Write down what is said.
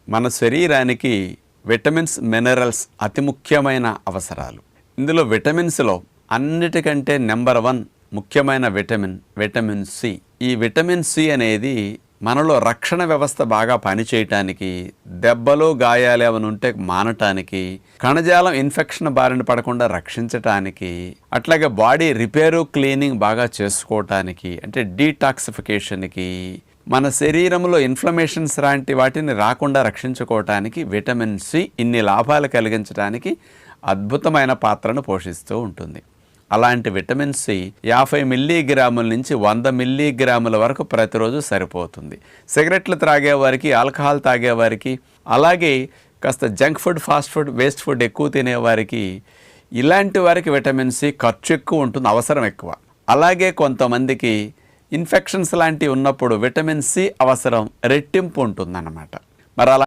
మన శరీరానికి vitamins, minerals అతి ముఖ్యమైన అవసరాలు. ఇందులో విటమిన్స్లో అన్నిటికంటే నెంబర్ 1 ముఖ్యమైన విటమిన్ సి. ఈ విటమిన్ సి అనేది మనలో రక్షణ వ్యవస్థ బాగా పనిచేయటానికి, దెబ్బలు గాయాలు ఏమైనా ఉంటే మానటానికి, కణజాలం ఇన్ఫెక్షన్ బారిన పడకుండా రక్షించటానికి, అట్లాగే బాడీ రిపేరు క్లీనింగ్ బాగా చేసుకోవటానికి, అంటే డీటాక్సిఫికేషన్కి, మన శరీరంలో ఇన్ఫ్లమేషన్స్ లాంటి వాటిని రాకుండా రక్షించుకోవటానికి విటమిన్ సి ఇన్ని లాభాలు కలిగించడానికి అద్భుతమైన పాత్రను పోషిస్తూ ఉంటుంది. అలాంటి విటమిన్ సి 50 మిల్లీగ్రాముల నుంచి 100 మిల్లీగ్రాముల వరకు ప్రతిరోజు సరిపోతుంది. సిగరెట్లు త్రాగేవారికి, ఆల్కహాల్ తాగేవారికి, అలాగే కాస్త junk food, fast food, waste food ఎక్కువ తినేవారికి, ఇలాంటి వారికి విటమిన్ సి ఖర్చు ఎక్కువ ఉంటుంది, అవసరం ఎక్కువ. అలాగే కొంతమందికి ఇన్ఫెక్షన్స్ లాంటివి ఉన్నప్పుడు విటమిన్ సి అవసరం రెట్టింపు ఉంటుందన్నమాట. మరి అలా